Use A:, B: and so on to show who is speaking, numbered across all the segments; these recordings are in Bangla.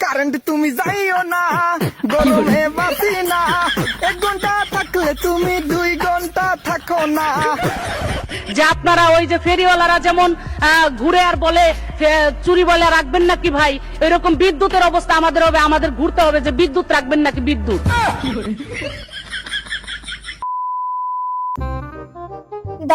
A: কারেন্ট তুমি যাইও না, গরমে বাঁচি না, 1 ঘন্টা থাকলে তুমি 2 ঘন্টা থাকো না।
B: যে আপনারা ওই যে ফেরিওয়ালারা যেমন ঘুরে আর বলে চুরি বলে রাখবেন নাকি ভাই, এরকম বিদ্যুতের অবস্থা আমাদের হবে, আমাদের ঘুরতে হবে যে বিদ্যুৎ রাখবেন নাকি বিদ্যুৎ।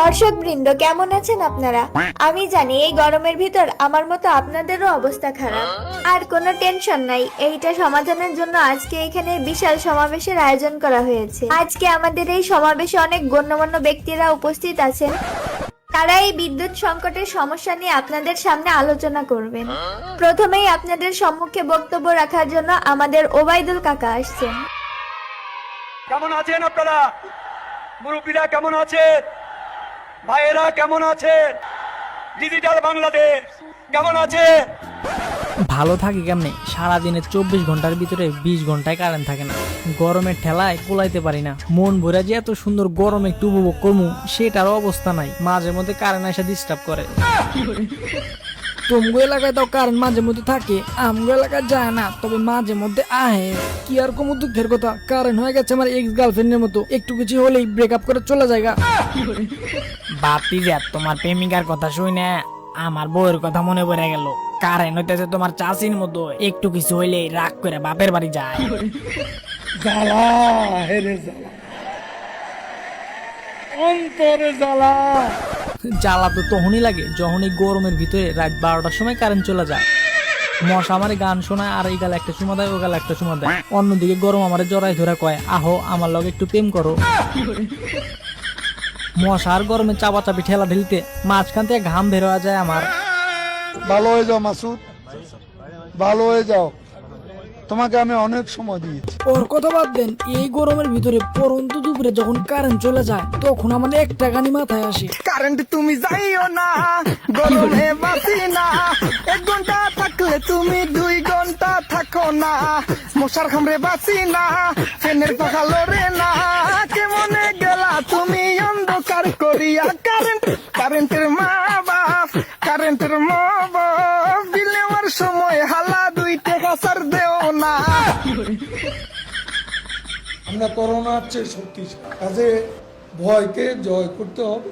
C: দর্শক বৃন্দ, কেমন আছেন আপনারা? আমি জানি এই গরমের ভিতর আমার মতো আপনাদেরও অবস্থা খারাপ। আর কোনো টেনশন নাই, এইটা সমাধানের জন্য আজকে এখানে বিশাল সমাবেশের আয়োজন করা হয়েছে। আজকে আমাদের এই সমাবেশে অনেক গণ্যমান্য ব্যক্তিরা উপস্থিত আছেন। তারা এই বিদ্যুৎ সংকটের সমস্যা নিয়ে আপনাদের সামনে আলোচনা করবেন। প্রথমেই আপনাদের সম্মুখে বক্তব্য রাখার জন্য আমাদের ওবায়দুল কাকা আসছেন।
D: কেমন আছেন আপনারা? মুরব্বীরা কেমন আছেন? ভাইয়েরা কেমন আছেন? ডিজিটাল বাংলাদেশ কেমন আছে?
E: ভালো থাকি কেমনে? সারাদিনে 24 ঘন্টার ভিতরে 20 ঘন্টায় কারেন্ট থাকে না। গরমের ঠেলায় কোলাইতে পারি না। মন ভরে যে এত সুন্দর গরম একটু উপভোগ করবো সেটারও অবস্থা নাই। মাঝে মধ্যে কারেন্ট এসে ডিস্টার্ব করে। তোমগো এলাকায় তো কারেন্ট মাঝে মধ্যে থাকে, আমগো এলাকায় যায় না, তবে মাঝে মধ্যে আহে। কি আর কম দুঃখের কথা, কারেন্ট হয়ে গেছে আমার এক্স গার্লফ্রেন্ডের মতো, একটু কিছু হলেই ব্রেকআপ করে চলে যায়। বাপি যা তোমার প্রেমিকার কথা শুনে আমার বউয়ের কথা মনে পড়ে গেল। কারেন্ট হইতেছে তোমার চাষির মতো, একটু কিছু হইলে রাগ করে বাপের বাড়ি যায়।
D: জ্বালা হেরে জ্বালা, অন্তরে জ্বালা।
E: জ্বালা তো তখনই লাগে যখন এই গরমের ভিতরে রাত 12টার সময় কারেন্ট চলে যায়। মশা আমারে গান শোনায় আর এই গালে একটা চুমা দেয়, ও গালে একটা চুমা দেয়। অন্যদিকে গরম আমারে জড়াই ধরে কয়, আহো আমার লগে একটু প্রেম করো। মশা আর গরমে চাপাচাপি ঠেলা ঢেলিতে মাঝখান থেকে ঘাম বের হয়ে যায় আমার।
F: ভালো হয়ে যাও মাসুদ, ভালো হয়ে যাও, তোমাকে আমি অনেক সময় দিয়েছি।
E: ওর কথা বাদ দেন, এই গরমের ভিতরে পরন্ত দুপুরে যখন কারেন্ট চলে যায় তখন আমার একটা গানি মাথায় আসে।
A: কারেন্ট তুমি যাইও না, গরমে বাঁচি না, 1 ঘন্টা থাকলে তুমি 2 ঘন্টা থাকো না। মশার কামড়ে বাঁচি না, ফ্যানের পাখা লড়ে না, কেমনে গেলা তুমি অন্ধকার করিয়া। কারেন্টের মা বাপ, কারেন্টের মা বাপ, বিল নেওয়ার সময় হালা 2 টাকা ছাড় দেও না।
F: আমরা করোনার চেয়ে শক্তিশালী, কাজে ভয়কে জয় করতে হবে,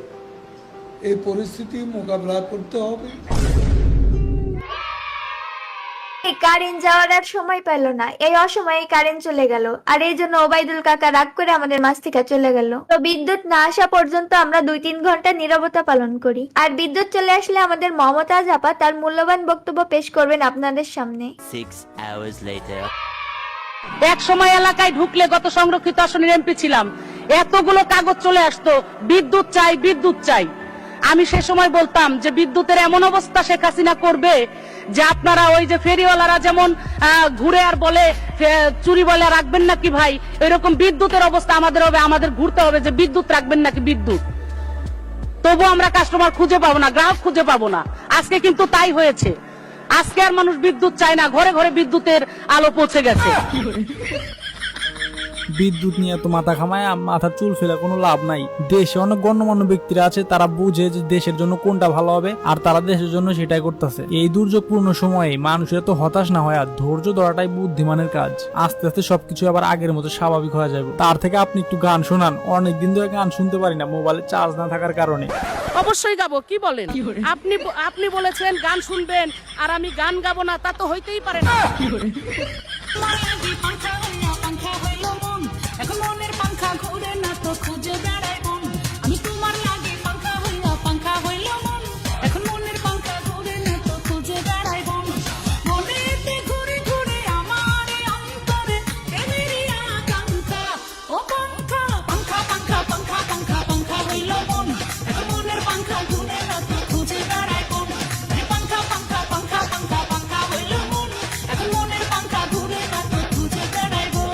F: এই পরিস্থিতি মোকাবিলা করতে হবে।
C: কারেন্ট যাওয়ার আর সময় পেল না, এই অসময়ে কারেন্ট চলে গেল। আর এই জন্য ওবায়দুল কাকা রাগ করে আমাদের মাঝ থেকে চলে গেল। তো বিদ্যুৎ না আসা পর্যন্ত আমরা 2-3 ঘন্টা নীরবতা পালন করি। আর বিদ্যুৎ চলে আসলে আমাদের মমতাজ আপা তার মূল্যবান বক্তব্য পেশ করবেন আপনাদের সামনে।
G: 6 hours later.
B: এক সময় এলাকায় ঢুকলে, গত সংরক্ষিত আসনের এমপি ছিলাম, এতগুলো কাগজ চলে আসতো বিদ্যুৎ চাই বিদ্যুৎ চাই। আমি সে সময় বলতাম যে বিদ্যুতের এমন অবস্থা শেখ হাসিনা করবে যে আপনারা ওই যে ফেরিওয়ালারা যেমন ঘুরে আর বলে চুরি বলে রাখবেন নাকি ভাই, এরকম বিদ্যুতের অবস্থা আমাদের হবে, আমাদের ঘুরতে হবে যে বিদ্যুৎ রাখবেন নাকি বিদ্যুৎ। তবু আমরা কাস্টমার খুঁজে পাবো না, গ্রাহক খুঁজে পাবো না। আজকে কিন্তু তাই হয়েছে। আজকে আর মানুষ বিদ্যুৎ চায় না, ঘরে ঘরে বিদ্যুতের আলো পৌঁছে গেছে।
E: বিদ্যুৎ নিয়ে তো মাথা ঘামায় মাথার চুল ফেলে কোনো লাভ নাই। দেশে অনেক গণ্যমান্য ব্যক্তিরা আছে, তারা বুঝে যে দেশের জন্য কোনটা ভালো হবে আর তারা দেশের জন্য সেটাই করতেছে। এই দুর্যোগপূর্ণ সময়ে মানুষের তো হতাশ না হয়, আর ধৈর্য ধরাটাই বুদ্ধিমানের কাজ। আস্তে আস্তে সবকিছু আবার আগের মতো স্বাভাবিক হয়ে যাবে। তার থেকে আপনি একটু গান শোনান, অনেকদিন ধরে গান শুনতে পারি না মোবাইলে চার্জ না থাকার কারণে।
B: অবশ্যই গাবো, কি বলেন? আপনি বলেছেন গান শুনবেন আর আমি গান গাবো না, তা তো হইতেই পারে না।
H: এখন মনের পাংখা ঘুরে না তো খুঁজে বেড়াই মন, আমি তোমার লাগে পাংখা হইল মন, এখন মনের পাংখা ঘুরে না তো খুঁজে বেড়াই মন, মনেতে ঘুরে ঘুরে আমার অন্তরে প্রেমেরই আকাঙ্ক্ষা, ও পাংখা পাংখা পাংখা পাংখা পাংখা পাংখা হইল মন, এখন মনের পাংখা ঘুরে না তো খুঁজে বেড়াই মন, পাংখা পাংখা পাংখা পাংখা পাংখা হইল মন, এখন মনের পাংখা ঘুরে না তো খুঁজে বেড়াই মন।